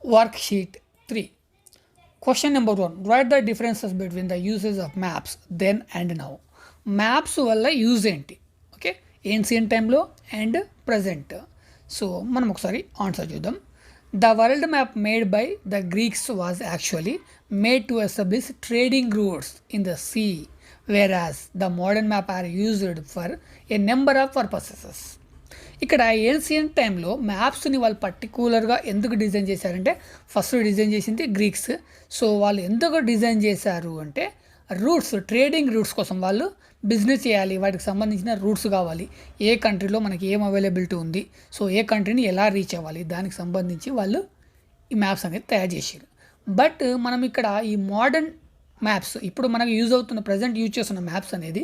Worksheet 3. Question number 1. Write the differences between the uses of maps then and now. Maps వల్ల use ఏంటి? Okay, ancient టైంలో and present. So మనం ఒకసారి answer చూద్దాం. The world map made by the Greeks was actually made to establish trading routes in the sea, whereas the modern map are used for a number of purposes. ఇక్కడ ancient టైంలో మ్యాప్స్ని వాళ్ళు పర్టికులర్గా ఎందుకు design చేశారంటే, first design చేసింది Greeks. So వాళ్ళు ఎందుకు డిజైన్ చేశారు అంటే, రూట్స్, ట్రేడింగ్ రూట్స్ కోసం. వాళ్ళు బిజినెస్ చేయాలి, వాటికి సంబంధించిన రూట్స్ కావాలి, ఏ కంట్రీలో మనకి ఏం అవైలబిలిటీ ఉంది, సో ఏ కంట్రీని ఎలా రీచ్ అవ్వాలి, దానికి సంబంధించి వాళ్ళు ఈ మ్యాప్స్ అనేది తయారు చేశారు. బట్ మనం ఇక్కడ ఈ మోడర్న్ మ్యాప్స్, ఇప్పుడు మనకు యూజ్ అవుతున్న, ప్రజెంట్ యూజ్ చేస్తున్న మ్యాప్స్ అనేది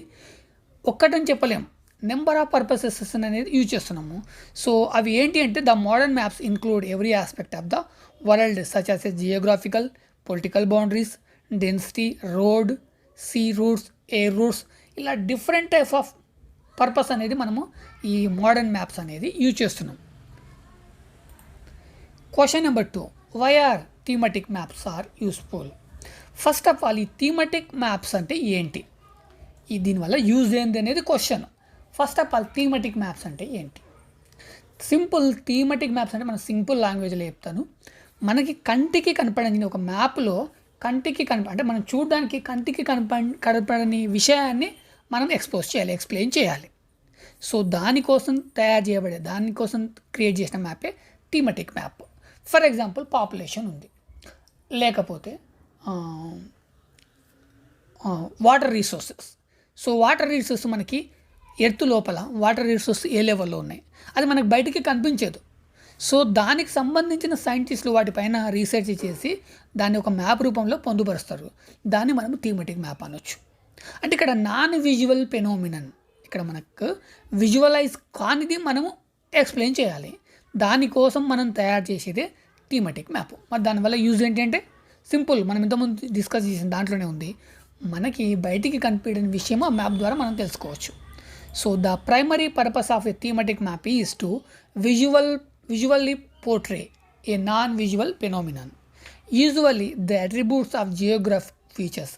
ఒక్కటని చెప్పలేం, నెంబర్ ఆఫ్ పర్పసెస్ అనేది యూజ్ చేస్తున్నాము. సో అవి ఏంటి అంటే, the modern maps include every aspect of the world such as geographical, political boundaries, density, road, sea routes, air routes, ఇలా డిఫరెంట్ టైప్ ఆఫ్ పర్పస్ అనేది మనము ఈ మోడర్న్ మ్యాప్స్ అనేది యూజ్ చేస్తున్నాం. Question number 2. Why are thematic maps are useful? First of all, ఈ thematic maps అంటే ఏంటి, దీనివల్ల యూజ్ ఏంది అనేది question. First of all, థీమటిక్ maps అంటే ఏంటి? సింపుల్ థీమటిక్ మ్యాప్స్ అంటే మన సింపుల్ లాంగ్వేజ్లో చెప్తాను. మనకి కంటికి కనపడని ఒక మ్యాప్లో, అంటే మనం చూడడానికి కంటికి కనపడని విషయాన్ని మనం ఎక్స్పోజ్ చేయాలి, ఎక్స్ప్లెయిన్ చేయాలి. సో దానికోసం తయారు చేయబడే, దానికోసం క్రియేట్ చేసిన మ్యాపే థీమటిక్ మ్యాప్. ఫర్ ఎగ్జాంపుల్, పాపులేషన్ ఉంది, లేకపోతే water resources. So water resource మనకి ఎర్త్ లోపల వాటర్ రిసోర్స్ ఏ లెవెల్లో ఉన్నాయి, అది మనకు బయటికి కనిపించదు. సో దానికి సంబంధించిన సైంటిస్టులు వాటిపైన రీసెర్చ్ చేసి దాన్ని ఒక మ్యాప్ రూపంలో పొందుపరుస్తారు. దాన్ని మనం థీమటిక్ మ్యాప్ అనొచ్చు. అంటే ఇక్కడ నాన్ విజువల్ ఫెనోమినన్, ఇక్కడ మనకు విజువలైజ్ కానిది మనము ఎక్స్ప్లెయిన్ చేయాలి. దానికోసం మనం తయారు చేసేదే థీమటిక్ మ్యాప్. మరి దానివల్ల యూజ్ ఏంటంటే సింపుల్, మనం ఇంతకుముందు డిస్కస్ చేసిన దాంట్లోనే ఉంది. మనకి బయటికి కనిపించని విషయం ఆ మ్యాప్ ద్వారా మనం తెలుసుకోవచ్చు. So the primary purpose of a thematic map is to visually portray a non-visual phenomenon, usually the attributes of geographic features.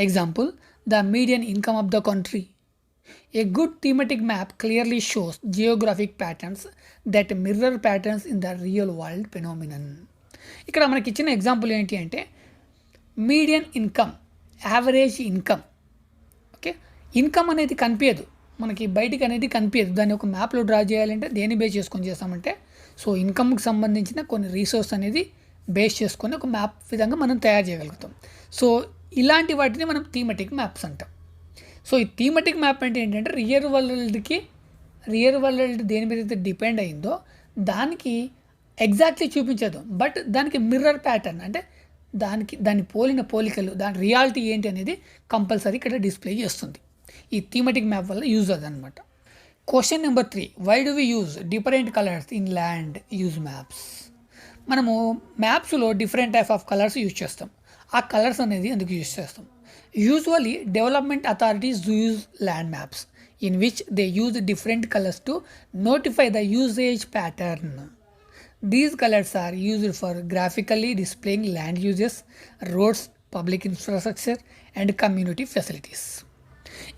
Example, the median income of the country. A good thematic map clearly shows geographic patterns that mirror patterns in the real world phenomenon. ఇక్కడ మనకి ఇచ్చిన example ఏంటి అంటే, median income, average income. Okay, income అనేది కనిపించదు మనకి, బయటికి అనేది కనిపించదు. దాన్ని ఒక మ్యాప్లో డ్రా చేయాలంటే దేన్ని బేస్ చేసుకొని చేస్తామంటే, సో ఇన్కమ్కి సంబంధించిన కొన్ని రీసోర్స్ అనేది బేస్ చేసుకొని ఒక మ్యాప్ విధంగా మనం తయారు చేయగలుగుతాం. సో ఇలాంటి వాటిని మనం థీమటిక్ మ్యాప్స్ అంటాం. సో ఈ థీమటిక్ మ్యాప్ అంటే ఏంటంటే, రియల్ వరల్డ్ దేని మీద అయితే డిపెండ్ అయిందో దానికి ఎగ్జాక్ట్లీ చూపించదు, బట్ దానికి మిర్రర్ ప్యాటర్న్, అంటే దాన్ని పోలిన పోలికలు, దాని రియాలిటీ ఏంటి అనేది కంపల్సరీ ఇక్కడ డిస్ప్లే చేస్తుంది. ఈ థీమటిక్ మ్యాప్ వల్ల యూజ్ అదనమాట. Question number 3. Why do we use different colours in land use maps? మనము మ్యాప్స్లో different type of colours use చేస్తాం. ఆ కలర్స్ అనేది ఎందుకు యూజ్ చేస్తాం? Usually development authorities use land maps in which they use different colours to notify the usage pattern. These colours are used for graphically displaying land uses, roads, public infrastructure and community facilities.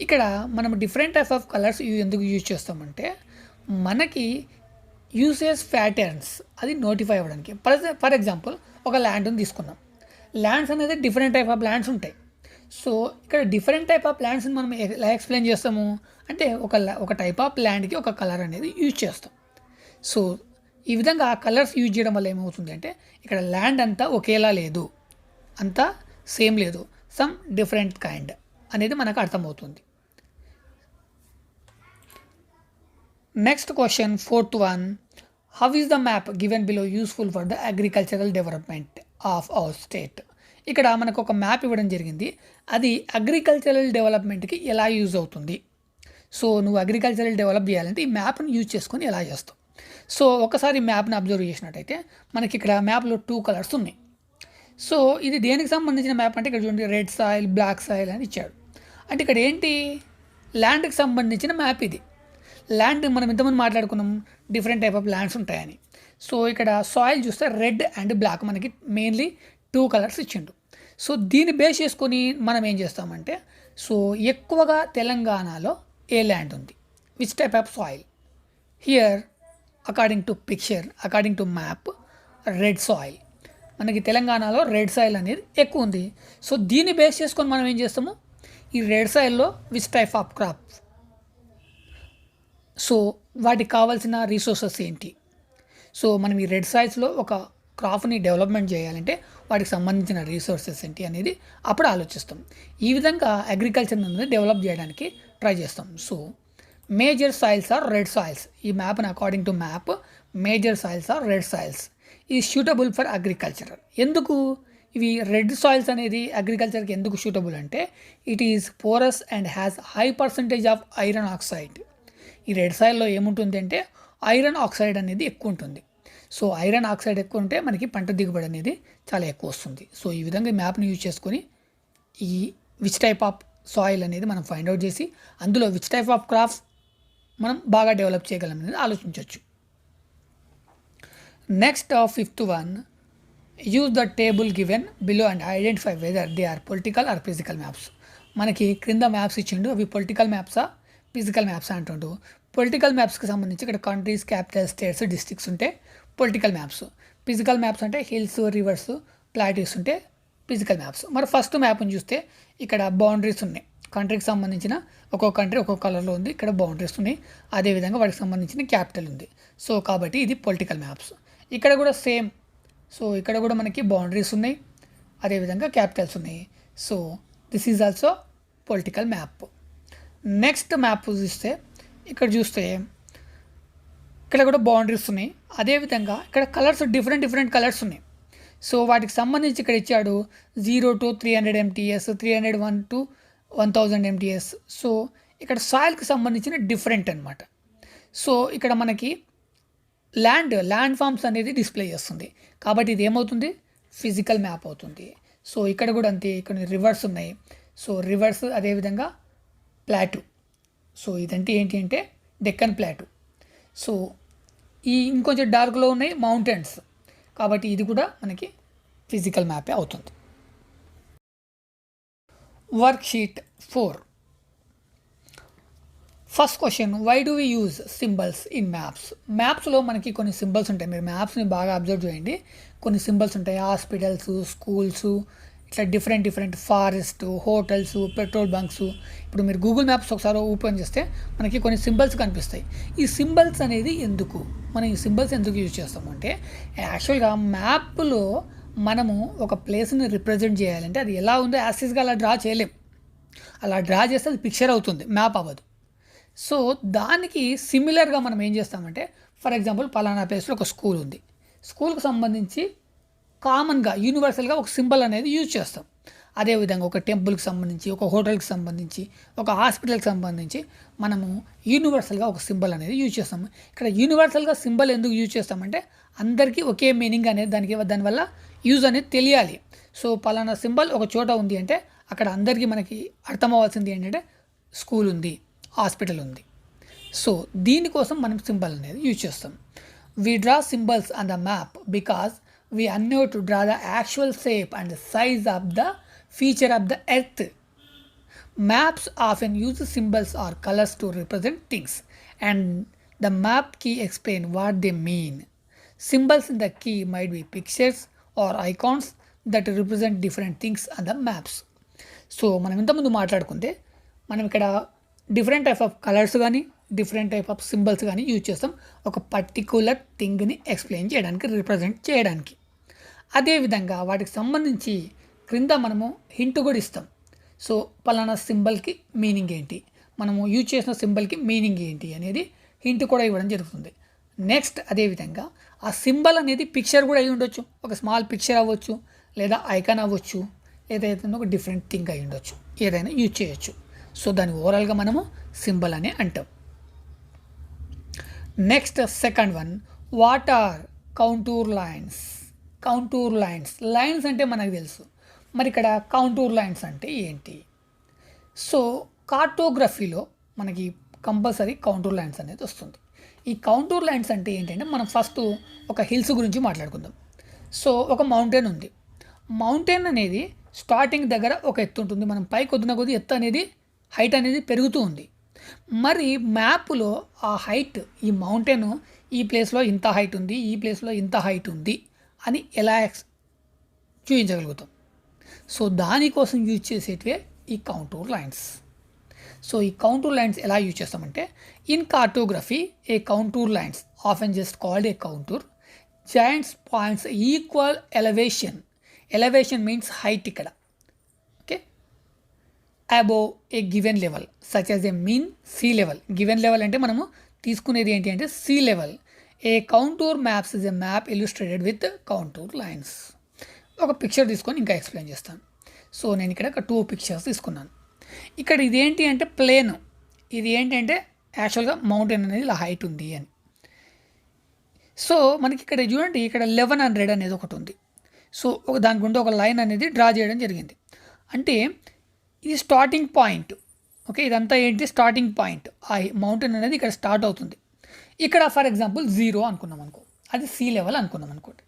ఇక్కడ మనం different type of colours ఎందుకు use చేస్తామంటే, మనకి usage patterns అది notify అవ్వడానికి. For example, ఒక ల్యాండ్ని తీసుకున్నాం. ల్యాండ్స్ అనేది డిఫరెంట్ టైప్ ఆఫ్ ల్యాండ్స్ ఉంటాయి. సో ఇక్కడ డిఫరెంట్ టైప్ ఆఫ్ ల్యాండ్స్ని మనం ఎలా ఎక్స్ప్లెయిన్ చేస్తాము అంటే, ఒక టైప్ ఆఫ్ ల్యాండ్కి ఒక కలర్ అనేది యూజ్ చేస్తాం. సో ఈ విధంగా ఆ కలర్స్ యూజ్ చేయడం వల్ల ఏమవుతుంది అంటే, ఇక్కడ ల్యాండ్ అంతా ఒకేలా లేదు, అంతా సేమ్ లేదు, సమ్ డిఫరెంట్ కైండ్ అనేది మనకు అర్థమవుతుంది. Next question, 4th one. How is the map given below useful for the agricultural development of our state? ఇక్కడ మనకు ఒక మ్యాప్ ఇవ్వడం జరిగింది, అది అగ్రికల్చరల్ డెవలప్మెంట్కి ఎలా యూజ్ అవుతుంది. సో నువ్వు అగ్రికల్చరల్ డెవలప్ చేయాలంటే ఈ మ్యాప్ని యూజ్ చేసుకొని ఎలా చేస్తావు? సో ఒకసారి మ్యాప్ని అబ్జర్వ్ చేసినట్టయితే మనకి ఇక్కడ మ్యాప్లో 2 కలర్స్ ఉన్నాయి. సో ఇది దేనికి సంబంధించిన మ్యాప్ అంటే, ఇక్కడ చూడండి, రెడ్ సాయిల్, బ్లాక్ సాయిల్ అని ఇచ్చాడు. అంటే ఇక్కడ ఏంటి, ల్యాండ్కి సంబంధించిన మ్యాప్ ఇది. ల్యాండ్ మనం ఇంతమంది మాట్లాడుకున్నాం, డిఫరెంట్ టైప్ ఆఫ్ ల్యాండ్స్ ఉంటాయని. సో ఇక్కడ సాయిల్ చూస్తే రెడ్ అండ్ బ్లాక్ మనకి మెయిన్లీ 2 కలర్స్ ఇచ్చిండు. సో దీన్ని బేస్ చేసుకొని మనం ఏం చేస్తామంటే, సో ఎక్కువగా తెలంగాణలో ఏ ల్యాండ్ ఉంది, which type of soil here according to picture, according to map, red soil. మనకి తెలంగాణలో రెడ్ సాయిల్ అనేది ఎక్కువ ఉంది. సో దీన్ని బేస్ చేసుకొని మనం ఏం చేస్తాము, ఈ రెడ్ సాయిల్లో which type of crop, so వాటికి కావాల్సిన రీసోర్సెస్ ఏంటి. సో మనం ఈ రెడ్ సాయిల్స్లో ఒక క్రాప్ని డెవలప్మెంట్ చేయాలంటే వాటికి సంబంధించిన రీసోర్సెస్ ఏంటి అనేది అప్పుడు ఆలోచిస్తాం. ఈ విధంగా అగ్రికల్చర్ అనేది డెవలప్ చేయడానికి ట్రై చేస్తాం. So major soils are red soils. ఈ మ్యాప్ని according to map major soils are red soils ఈ సూటబుల్ ఫర్ అగ్రికల్చర్. ఎందుకు ఇవి రెడ్ సాయిల్స్ అనేది అగ్రికల్చర్కి ఎందుకు సూటబుల్ అంటే, it is porous and has high percentage of iron oxide. ఈ రెడ్ సాయిల్లో ఏముంటుంది అంటే ఐరన్ ఆక్సైడ్ అనేది ఎక్కువ ఉంటుంది. సో ఐరన్ ఆక్సైడ్ ఎక్కువ ఉంటే మనకి పంట దిగుబడి అనేది చాలా ఎక్కువ వస్తుంది. సో ఈ విధంగా ఈ మ్యాప్ని యూజ్ చేసుకొని ఈ విచ్ టైప్ ఆఫ్ సాయిల్ అనేది మనం ఫైండ్ అవుట్ చేసి అందులో విచ్ టైప్ ఆఫ్ క్రాప్స్ మనం బాగా డెవలప్ చేయగలం అనేది ఆలోచించవచ్చు. Next fifth one, use the table given below and identify whether they are political or physical maps. మనకి క్రింద మ్యాప్స్ ఇచ్చిండు, అవి పొలిటికల్ మ్యాప్సా ఫిజికల్ మ్యాప్స్ అంటుండు. పొలిటికల్ మ్యాప్స్కి సంబంధించి ఇక్కడ కంట్రీస్, క్యాపిటల్, స్టేట్స్, డిస్ట్రిక్ట్స్ ఉంటే పొలిటికల్ మ్యాప్స్. ఫిజికల్ మ్యాప్స్ అంటే హిల్స్, రివర్స్, ప్లాటీస్ ఉంటే ఫిజికల్ మ్యాప్స్. మరి ఫస్ట్ మ్యాప్ని చూస్తే ఇక్కడ బౌండరీస్ ఉన్నాయి. కంట్రీకి సంబంధించిన ఒక్కొక్క కంట్రీ ఒక్కొక్క కలర్లో ఉంది, ఇక్కడ బౌండరీస్ ఉన్నాయి. అదేవిధంగా వాటికి సంబంధించిన క్యాపిటల్ ఉంది. సో కాబట్టి ఇది పొలిటికల్ మ్యాప్స్. ఇక్కడ కూడా సేమ్. సో ఇక్కడ కూడా మనకి బౌండరీస్ ఉన్నాయి, అదేవిధంగా క్యాపిటల్స్ ఉన్నాయి. So this is also political map. Next map చూస్తే ఇక్కడ చూస్తే ఇక్కడ కూడా బౌండరీస్ ఉన్నాయి, అదేవిధంగా ఇక్కడ కలర్స్ డిఫరెంట్ కలర్స్ ఉన్నాయి. సో వాటికి సంబంధించి ఇక్కడ ఇచ్చాడు 0 to 300 MTS, 301 to 1000 MTS. So ఇక్కడ సాయిల్కి సంబంధించిన డిఫరెంట్ అనమాట. సో ఇక్కడ మనకి ల్యాండ్ ఫామ్స్ అనేది డిస్ప్లే చేస్తుంది. కాబట్టి ఇది ఏమవుతుంది, ఫిజికల్ మ్యాప్ అవుతుంది. సో ఇక్కడ కూడా అంతే, కొన్ని రివర్స్ ఉన్నాయి. సో రివర్స్, అదేవిధంగా ప్లాటూ. సో ఇదంటే ఏంటి అంటే డెక్కన్ ప్లాటూ. సో ఈ ఇంకొంచెం డార్క్లో ఉన్నాయి మౌంటైన్స్. కాబట్టి ఇది కూడా మనకి ఫిజికల్ మ్యాపే అవుతుంది. Worksheet 4. First question, why do we use symbols in maps. మ్యాప్స్లో మనకి కొన్ని సింబల్స్ ఉంటాయి. మీరు మ్యాప్స్ని బాగా అబ్జర్వ్ చేయండి. కొన్ని సింబల్స్ ఉంటాయి, హాస్పిటల్స్, స్కూల్స్, ఇట్లా different forest, hotels, petrol bunks. ఇప్పుడు మీరు గూగుల్ మ్యాప్స్ ఒకసారి ఓపెన్ చేస్తే మనకి కొన్ని సింబల్స్ కనిపిస్తాయి. ఈ సింబల్స్ అనేది ఎందుకు, మనం ఈ సింబల్స్ ఎందుకు యూజ్ చేస్తామంటే, యాక్చువల్గా మ్యాప్లో మనము ఒక ప్లేస్ని రిప్రజెంట్ చేయాలంటే అది ఎలా ఉందో యాసిస్గా అలా డ్రా చేయలేం. అలా డ్రా చేస్తే అది పిక్చర్ అవుతుంది, మ్యాప్ అవ్వదు. సో దానికి సిమిలర్గా మనం ఏం చేస్తామంటే, ఫర్ ఎగ్జాంపుల్ పలానా ప్లేస్లో ఒక స్కూల్ ఉంది. స్కూల్కి సంబంధించి కామన్గా యూనివర్సల్గా ఒక సింబల్ అనేది యూజ్ చేస్తాం. అదేవిధంగా ఒక టెంపుల్కి సంబంధించి, ఒక హోటల్కి సంబంధించి, ఒక హాస్పిటల్కి సంబంధించి మనము యూనివర్సల్గా ఒక సింబల్ అనేది యూజ్ చేస్తాము. ఇక్కడ యూనివర్సల్గా సింబల్ ఎందుకు యూజ్ చేస్తామంటే అందరికీ ఒకే మీనింగ్ అనేది దానివల్ల యూజ్ అనేది తెలియాలి. సో పలానా సింబల్ ఒక చోట ఉంది అంటే అక్కడ అందరికీ మనకి అర్థం అవ్వాల్సింది ఏంటంటే స్కూల్ ఉంది, హాస్పిటల్ ఉంది. సో దీనికోసం మనం సింబల్ అనేది యూజ్ చేస్తాం. We draw symbols on the map because we are unable to draw the actual shape and size of the feature of the earth. Maps often use symbols or colors to represent things, and the map key explain what they mean. Symbols in the key might be pictures or icons that represent different things on the maps. So మనం ఇంతకుముందు మాట్లాడుకుంటే మనం ఇక్కడ different type of colours కానీ different type of symbols కానీ use చేస్తాం ఒక particular థింగ్ని explain చేయడానికి, రిప్రజెంట్ చేయడానికి. అదేవిధంగా వాటికి సంబంధించి క్రింద మనము హింట్ కూడా ఇస్తాం. సో పలానా సింబల్కి మీనింగ్ ఏంటి, మనము యూజ్ చేసిన సింబల్కి మీనింగ్ ఏంటి అనేది హింట్ కూడా ఇవ్వడం జరుగుతుంది. నెక్స్ట్ అదేవిధంగా ఆ సింబల్ అనేది పిక్చర్ కూడా అయి ఉండొచ్చు, ఒక స్మాల్ పిక్చర్ అవ్వచ్చు, లేదా ఐకాన్ అవ్వచ్చు, లేదా ఏదైనా ఒక డిఫరెంట్ థింగ్ అయి ఉండొచ్చు, ఏదైనా యూజ్ చేయొచ్చు. సో దాన్ని ఓవరాల్గా మనము సింబల్ అని అంటాం. Next second one, what are contour lines. Contour lines అంటే మనకు తెలుసు, మరి ఇక్కడ కౌంటూర్ లైన్స్ అంటే ఏంటి. సో కార్టోగ్రఫీలో మనకి కంపల్సరీ కౌంటూర్ లైన్స్ అనేది వస్తుంది. ఈ కాంటూర్ లైన్స్ అంటే ఏంటంటే మనం ఫస్ట్ ఒక హిల్స్ గురించి మాట్లాడుకుందాం. సో ఒక మౌంటైన్ ఉంది. మౌంటైన్ అనేది స్టార్టింగ్ దగ్గర ఒక ఎత్తు ఉంటుంది. మనం పైకి వదిన కొద్ది ఎత్తు అనేది హైట్ అనేది పెరుగుతూ ఉంది. మరి మ్యాప్లో ఆ హైట్ ఈ మౌంటైన్ ఈ ప్లేస్లో ఇంత హైట్ ఉంది, ఈ ప్లేస్లో ఇంత హైట్ ఉంది అని ఎలా చూపించగలుగుతాం. సో దానికోసం యూజ్ చేసేటివే ఈ కాంటూర్ లైన్స్. సో ఈ కాంటూర్ లైన్స్ ఎలా యూజ్ చేస్తామంటే in cartography a contour lines often just called a contour joints points equal elevation. Elevation means height ఇక్కడ. Okay, above a given level such as a mean sea level. Given level అంటే మనము తీసుకునేది ఏంటి అంటే sea level. A contour maps is a map illustrated with contour lines. ఒక picture తీసుకొని ఇంకా explain చేస్తాను. సో నేను ఇక్కడ ఒక 2 పిక్చర్స్ తీసుకున్నాను. ఇక్కడ ఇదేంటి అంటే ప్లేన్, ఇది ఏంటంటే యాక్చువల్గా మౌంటైన్ అనేది ఇలా హైట్ ఉంది అని. సో మనకి ఇక్కడ చూడండి, ఇక్కడ 1100 అనేది ఒకటి ఉంది. సో దాని గుండా ఒక లైన్ అనేది డ్రా చేయడం జరిగింది. అంటే ఇది స్టార్టింగ్ పాయింట్. ఓకే, ఇదంతా ఏంటి స్టార్టింగ్ పాయింట్. ఆ మౌంటైన్ అనేది ఇక్కడ స్టార్ట్ అవుతుంది. ఇక్కడ ఫర్ ఎగ్జాంపుల్ 0 అనుకున్నాం అనుకో, అది సీ లెవెల్ అనుకున్నాం అనుకోండి.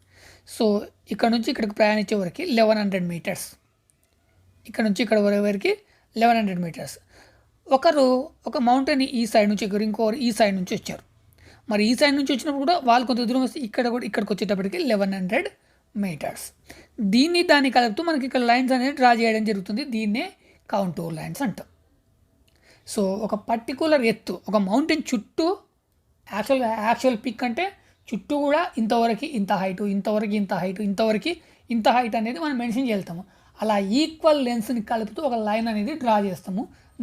సో ఇక్కడ నుంచి ఇక్కడికి ప్రయాణించే వరకు 1100 మీటర్స్. ఇక్కడ నుంచి ఇక్కడ వరకు 1100 మీటర్స్. ఒకరు ఒక మౌంటైన్ ఈ సైడ్ నుంచి ఇంకోరు ఈ సైడ్ నుంచి వచ్చారు. మరి ఈ సైడ్ నుంచి వచ్చినప్పుడు కూడా వాళ్ళు కొంత దూరం వస్తే ఇక్కడ కూడా ఇక్కడికి వచ్చేటప్పటికి 1100 మీటర్స్. దాన్ని కలుపుతూ మనకి ఇక్కడ లైన్స్ అనేది డ్రా చేయడం జరుగుతుంది. దీన్నే కాంటూర్ లైన్స్ అంటాం. సో ఒక పర్టికులర్ ఎత్తు, ఒక మౌంటైన్ చుట్టూ యాక్చువల్ పిక్ అంటే చుట్టూ కూడా ఇంతవరకు ఇంత హైటు, ఇంతవరకు ఇంత హైటు, ఇంతవరకు ఇంత హైట్ అనేది మనం మెన్షన్ చేస్తాము. అలా ఈక్వల్ లెన్స్ని కలుపుతూ ఒక లైన్ అనేది డ్రా చేస్తాము.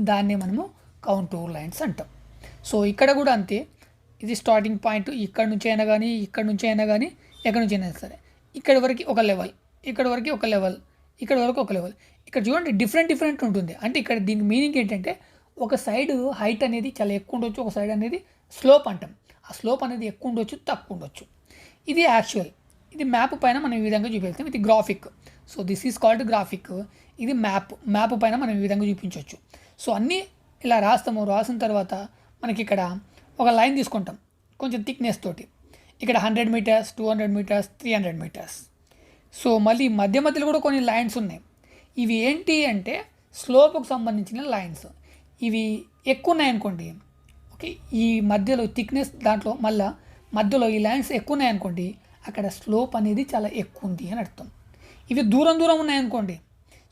దాన్ని మనము కాంటూర్ లైన్స్ అంటాం. సో ఇక్కడ కూడా అంతే. ఇది స్టార్టింగ్ పాయింట్. ఇక్కడ నుంచి అయినా కానీ, ఇక్కడ నుంచి అయినా కానీ, ఎక్కడి నుంచి అయినా సరే ఇక్కడ వరకు ఒక లెవెల్, ఇక్కడ వరకు ఒక లెవెల్, ఇక్కడ వరకు ఒక లెవెల్. ఇక్కడ చూడండి డిఫరెంట్ ఉంటుంది. అంటే ఇక్కడ దీనికి మీనింగ్ ఏంటంటే ఒక సైడ్ హైట్ అనేది చాలా ఎక్కువ ఉండొచ్చు, ఒక సైడ్ అనేది స్లోప్ అంటాం. ఆ స్లోప్ అనేది ఎక్కువ ఉండొచ్చు, తక్కువ ఉండొచ్చు. ఇది యాక్చువల్. ఇది మ్యాప్ పైన మనం ఈ విధంగా చూపిస్తాం. ఇది graphic. So this is called graphic. ఇది మ్యాప్ పైన మనం ఈ విధంగా చూపించవచ్చు. సో అన్నీ ఇలా రాస్తాము. రాసిన తర్వాత మనకి ఇక్కడ ఒక లైన్ తీసుకుంటాం కొంచెం థిక్నెస్ తోటి. ఇక్కడ 100 మీటర్స్, 200 మీటర్స్, 300 మీటర్స్. సో మళ్ళీ మధ్యలో కూడా కొన్ని లైన్స్ ఉన్నాయి. ఇవి ఏంటి అంటే స్లోప్కు సంబంధించిన లైన్స్. ఇవి ఎక్కువ ఉన్నాయనుకోండి, ఓకే, ఈ మధ్యలో థిక్నెస్ దాంట్లో మధ్యలో ఈ లైన్స్ ఎక్కువ ఉన్నాయనుకోండి, అక్కడ స్లోప్ అనేది చాలా ఎక్కువ ఉంది అని అర్థం. ఇవి దూరం ఉన్నాయనుకోండి,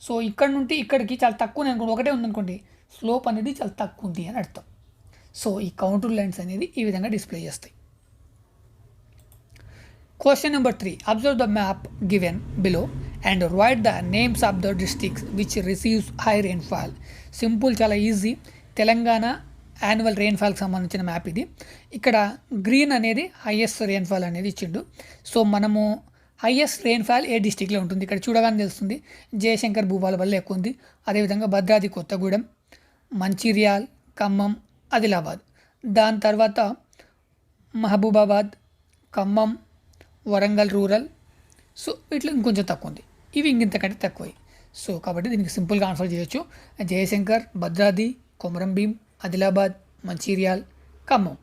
సో ఇక్కడ నుండి ఇక్కడికి చాలా తక్కువ ఉన్నాయనుకోండి, ఒకటే ఉందనుకోండి, స్లోప్ అనేది చాలా తక్కువ ఉంది అని అర్థం. సో ఈ కౌంటూర్ లైన్స్ అనేది ఈ విధంగా డిస్ప్లే చేస్తాయి. Question number 3. Observe the map given below and right the names of the districts which receives high rainfall. Simple, చాలా ఈజీ. తెలంగాణ యాన్యువల్ రెయిన్ఫాల్కి సంబంధించిన మ్యాప్ ఇది. ఇక్కడ గ్రీన్ అనేది హైయెస్ట్ రెయిన్ఫాల్ అనేది ఇచ్చిండు. సో మనము హైయెస్ట్ రెయిన్ఫాల్ ఏ డిస్టిక్లో ఉంటుంది ఇక్కడ చూడగానే తెలుస్తుంది. జయశంకర్ భూపాలపల్లి ఎక్కువ ఉంది. అదేవిధంగా భద్రాద్రి కొత్తగూడెం, మంచిర్యాల్, ఖమ్మం, ఆదిలాబాద్. దాని తర్వాత మహబూబాబాద్, ఖమ్మం, వరంగల్ రూరల్. సో ఇట్లా ఇంకొంచెం తక్కువ ఉంది. ఇవి ఇంతకంటే తక్కువ. సో కాబట్టి దీనికి సింపుల్గా ఆన్సర్ చేయొచ్చు. Jayashankar, Bhadradri, Komaram Bheem, Adilabad, Mancherial, Khammam.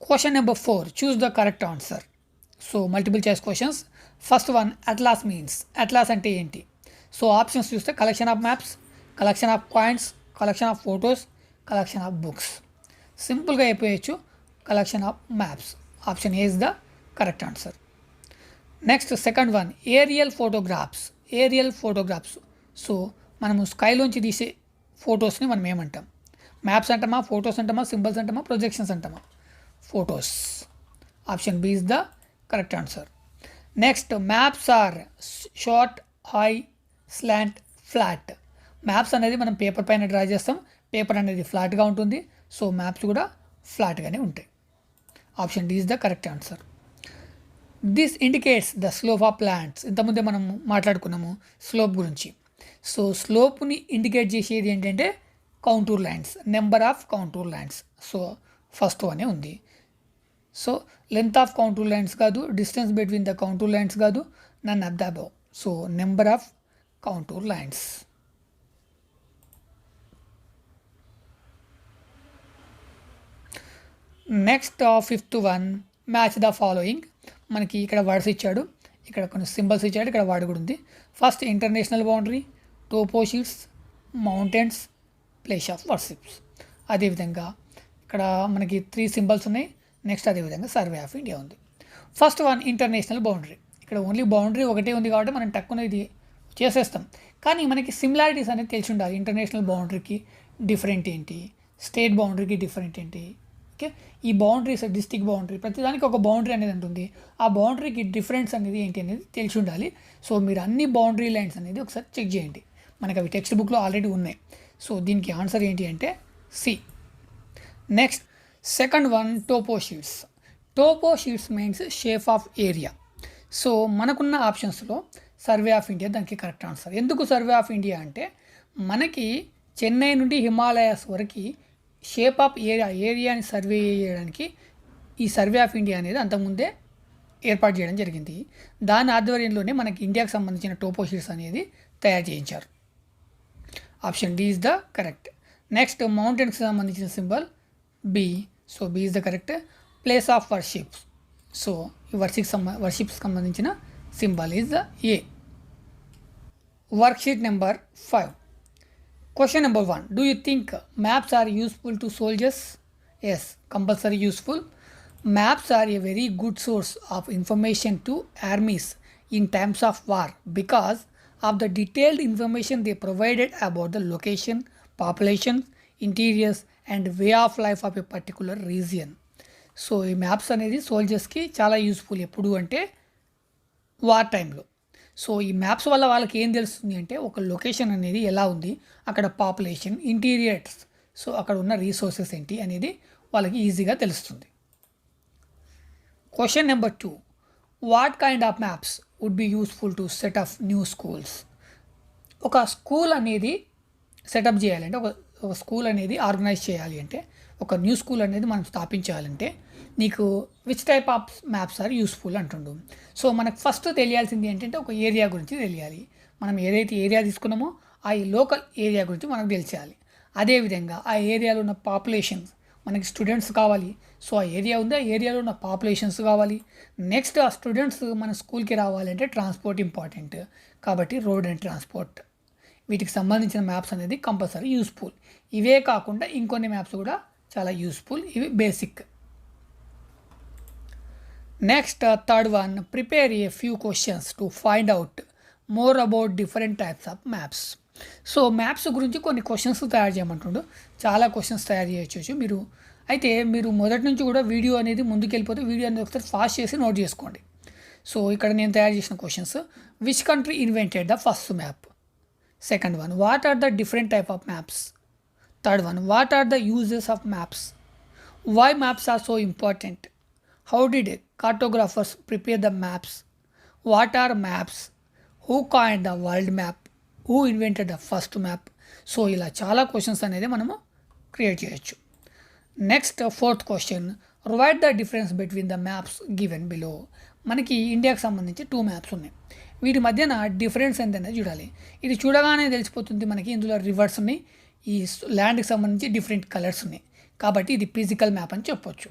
Question number 4. Choose the correct answer. So multiple choice questions. First one, atlas means. Atlas అంటే ఏంటి? సో ఆప్షన్స్ చూస్తే collection of maps, collection of coins, collection of photos, collection of books. సింపుల్గా అయిపోయచ్చు, collection of maps. Option A is the correct answer. Next second one, aerial photographs. Aerial photographs. So మనము స్కైలోంచి తీసే ఫొటోస్ని మనం ఏమంటాం? Maps అంటామా, ఫొటోస్ అంటామా, సింబల్స్ అంటామా, ప్రొజెక్షన్స్ అంటామా? Photos. Option B is the correct answer. Next, maps are short, high, slant, flat. Maps అనేది మనం పేపర్ పైన డ్రా చేస్తాం. పేపర్ అనేది ఫ్లాట్గా ఉంటుంది. సో మ్యాప్స్ కూడా ఫ్లాట్గానే ఉంటాయి. Option D is the correct answer. This indicates the slope of plants. ఇంతకుముందే మనం మాట్లాడుకున్నాము స్లోప్ గురించి. సో స్లోప్ని ఇండికేట్ చేసేది ఏంటంటే contour lines, number of contour lines. So first వనే ఉంది. So length of contour lines కాదు, distance between the contour lines కాదు, none of the above. So number of contour lines. Next fifth one, match the following. మనకి ఇక్కడ words ఇచ్చాడు, ఇక్కడ కొన్ని symbols ఇచ్చాడు, ఇక్కడ వర్డ్ కూడా ఉంది. First international boundary, topo sheets, mountains, place of worships. అదేవిధంగా ఇక్కడ మనకి 3 సింబల్స్ ఉన్నాయి. నెక్స్ట్ అదేవిధంగా సర్వే ఆఫ్ ఇండియా ఉంది. First one international boundary. ఇక్కడ ఓన్లీ బౌండరీ ఒకటే ఉంది కాబట్టి మనం టక్కున ఇది చేసేస్తాం. కానీ మనకి సిమిలారిటీస్ అనేది తెలిసి ఉండాలి. ఇంటర్నేషనల్ బౌండరీకి డిఫరెంట్ ఏంటి, స్టేట్ బౌండరీకి డిఫరెంట్ ఏంటి. ఓకే, ఈ బౌండరీస్ డిస్ట్రిక్ట్ బౌండరీ ప్రతిదానికి ఒక బౌండరీ అనేది ఉంటుంది. ఆ బౌండరీకి డిఫరెన్స్ అనేది ఏంటి అనేది తెలిసి ఉండాలి. సో మీరు అన్ని బౌండరీ లైన్స్ అనేది ఒకసారి చెక్ చేయండి. మనకి అవి టెక్స్ట్ బుక్లో ఆల్రెడీ ఉన్నాయి. సో దీనికి ఆన్సర్ ఏంటి అంటే C. Next second one, topo sheets. Topo sheets means shape of area. So మనకున్న ఆప్షన్స్లో సర్వే ఆఫ్ ఇండియా దానికి కరెక్ట్ ఆన్సర్. ఎందుకు సర్వే ఆఫ్ ఇండియా అంటే మనకి చెన్నై నుండి హిమాలయాస్ వరకు షేప్ ఆఫ్ ఏరియాని సర్వే చేయడానికి ఈ సర్వే ఆఫ్ ఇండియా అనేది అంతకుముందే ఏర్పాటు చేయడం జరిగింది. దాని ఆధ్వర్యంలోనే మనకి ఇండియాకి సంబంధించిన టోపో షీట్స్ అనేది తయారు చేయించారు. Option D is the correct. Next మౌంటైన్స్కి సంబంధించిన symbol B. So B is the correct. Place of worships. So ఈ వర్షిప్స్ సంబంధించిన symbol is the A. Worksheet number 5. Question number 1. Do you think maps are useful to soldiers? Yes, compulsory useful. Maps are a very good source of information to armies in times of war because of the detailed information they provided about the location, population, interiors and way of life of a particular region. So ఈ maps అనేది సోల్జర్స్కి చాలా useful. ఎప్పుడు అంటే war టైంలో. So ఈ maps వల్ల వాళ్ళకి ఏం తెలుస్తుంది అంటే ఒక లొకేషన్ అనేది ఎలా ఉంది, అక్కడ పాపులేషన్, ఇంటీరియర్స్, సో అక్కడ ఉన్న రీసోర్సెస్ ఏంటి అనేది వాళ్ళకి ఈజీగా తెలుస్తుంది. Question number 2. What kind of maps would be useful to set up new schools? ఒక స్కూల్ అనేది సెటప్ చేయాలంటే ఒక స్కూల్ అనేది ఆర్గనైజ్ చేయాలి అంటే, ఒక న్యూ స్కూల్ అనేది మనం స్థాపించాలంటే నీకు which type of maps are useful అంటుండు. సో మనకు ఫస్ట్ తెలియాల్సింది ఏంటంటే ఒక ఏరియా గురించి తెలియాలి. మనం ఏదైతే ఏరియా తీసుకున్నామో ఆ లోకల్ ఏరియా గురించి మనకు తెలిసేయాలి. అదేవిధంగా ఆ ఏరియాలో ఉన్న పాపులేషన్స్, మనకి స్టూడెంట్స్ కావాలి. సో ఆ ఏరియా ఉంది, ఆ ఏరియాలో ఉన్న పాపులేషన్స్ కావాలి. నెక్స్ట్ ఆ స్టూడెంట్స్ మన స్కూల్కి రావాలంటే ట్రాన్స్పోర్ట్ ఇంపార్టెంట్ కాబట్టి రోడ్ అండ్ ట్రాన్స్పోర్ట్, వీటికి సంబంధించిన మ్యాప్స్ అనేది కంపల్సరీ యూస్ఫుల్. ఇవే కాకుండా ఇంకొన్ని మ్యాప్స్ కూడా చాలా యూస్ఫుల్. ఇవి basic. Next third one, prepare a few questions to find out more about different types of maps. So maps గురించి కొన్ని క్వశ్చన్స్ తయారు చేయమంటుండు. చాలా క్వశ్చన్స్ తయారు చేయొచ్చు మీరు. అయితే మీరు మొదటి నుంచి కూడా వీడియో అనేది ముందుకెళ్ళిపోతే వీడియో అనేది ఒకసారి ఫాస్ట్ చేసి నోట్ చేసుకోండి. సో ఇక్కడ నేను తయారు చేసిన questions: which country invented the first map? Second one, what are the different type of maps? Third one, what are the uses of maps? Why maps are so important? How did cartographers prepare the maps? What are maps? Who coined the world map? Who invented the first map? So ఇలా చాలా questions అనేది మనము create చేయొచ్చు. Next fourth question, write the difference between the maps given below. మనకి ఇండియాకి సంబంధించి 2 maps ఉన్నాయి. వీటి మధ్యన డిఫరెన్స్ ఏంటనేది చూడాలి. ఇది చూడగానే తెలిసిపోతుంది మనకి. ఇందులో రివర్స్ ఉన్నాయి, ఈ ల్యాండ్కి సంబంధించి డిఫరెంట్ కలర్స్ ఉన్నాయి కాబట్టి ఇది ఫిజికల్ మ్యాప్ అని చెప్పొచ్చు.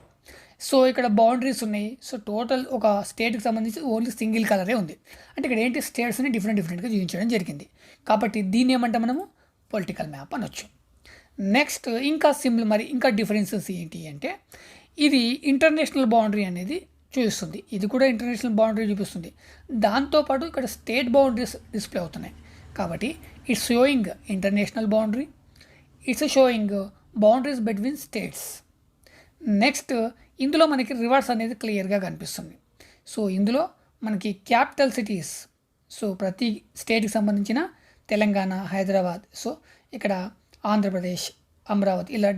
సో ఇక్కడ బౌండరీస్ ఉన్నాయి. సో టోటల్ ఒక స్టేట్కి సంబంధించి ఓన్లీ సింగిల్ కలరే ఉంది. అంటే ఇక్కడ ఏంటి, స్టేట్స్ని డిఫరెంట్గా చూపించడం జరిగింది కాబట్టి దీన్ని ఏమంటే మనము పొలిటికల్ మ్యాప్ అనొచ్చు. నెక్స్ట్ ఇంకా సింపుల్, మరి ఇంకా డిఫరెన్సెస్ ఏంటి అంటే ఇది ఇంటర్నేషనల్ బౌండరీ అనేది చూపిస్తుంది. ఇది కూడా ఇంటర్నేషనల్ బౌండరీ చూపిస్తుంది. దాంతోపాటు ఇక్కడ స్టేట్ బౌండరీస్ డిస్ప్లే అవుతున్నాయి కాబట్టి it's sowing international boundary, it's sowing boundaries between states. Next ఇందులో మనకి రివర్స్ అనేది క్లియర్గా కనిపిస్తుంది. సో ఇందులో మనకి క్యాపిటల్ సిటీస్, సో ప్రతి స్టేట్కి సంబంధించిన తెలంగాణ, హైదరాబాద్, సో ఇక్కడ ఆంధ్రప్రదేశ్, అమరావతి, ఇలా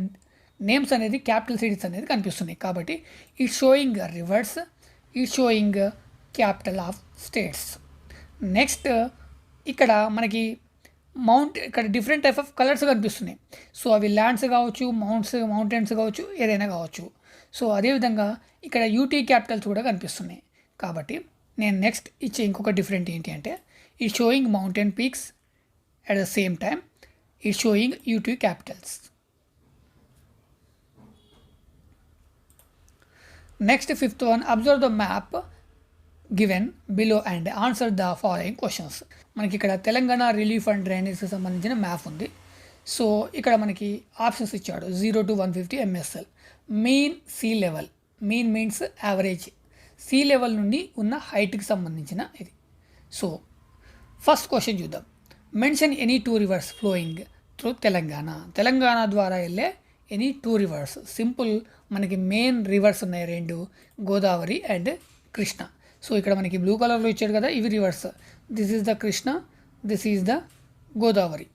నేమ్స్ అనేది క్యాపిటల్ సిటీస్ అనేది కనిపిస్తున్నాయి కాబట్టి it's sowing reverse, it's sowing capital of states. Next ఇక్కడ మనకి ఇక్కడ డిఫరెంట్ టైప్ ఆఫ్ కలర్స్ కనిపిస్తున్నాయి. సో అవి ల్యాండ్స్ కావచ్చు, మౌంటైన్స్ కావచ్చు, ఏదైనా కావచ్చు. సో అదేవిధంగా ఇక్కడ యూటీ క్యాపిటల్స్ కూడా కనిపిస్తున్నాయి కాబట్టి నేను నెక్స్ట్ ఇచ్చే ఇంకొక డిఫరెంట్ ఏంటి అంటే it's showing mountain peaks at the same time it's showing UT capitals. Next fifth one, observe the map given below and answer the following questions. మనకి ఇక్కడ తెలంగాణ రిలీఫ్ అండ్ డ్రైనేజ్కి సంబంధించిన మ్యాప్ ఉంది. సో ఇక్కడ మనకి ఆప్షన్స్ ఇచ్చాడు 0 to 150 MSL. Mean sea level, mean means average, sea level నుండి ఉన్న హైట్కి సంబంధించిన ఇది. సో ఫస్ట్ క్వశ్చన్ చూద్దాం. Mention any 2 rivers flowing through Telangana. Telangana ద్వారా వెళ్ళే ఎనీ 2 rivers. సింపుల్, మనకి మెయిన్ రివర్స్ ఉన్నాయి 2, గోదావరి అండ్ కృష్ణ. సో ఇక్కడ మనకి బ్లూ కలర్లో ఇచ్చాడు కదా, ఇవి reverse. This is the Krishna, this is the Godavari.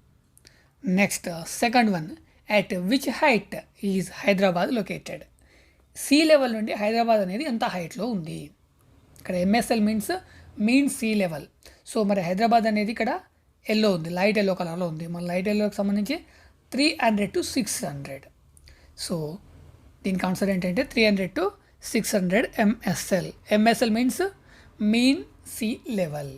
Next second one, at which height is Hyderabad located. Sea level నుండి హైదరాబాద్ అనేది ఎంత హైట్లో ఉంది. ఇక్కడ MSL means mean sea level. So మరి హైదరాబాద్ అనేది ఇక్కడ ఎల్లో ఉంది, లైట్ ఎల్లో కలర్లో ఉంది. మన లైట్ ఎల్లోకి సంబంధించి 300 to 600. సో దీనికి ఆన్సర్ ఏంటంటే 300 to 600 MSL. MSL means mean sea level.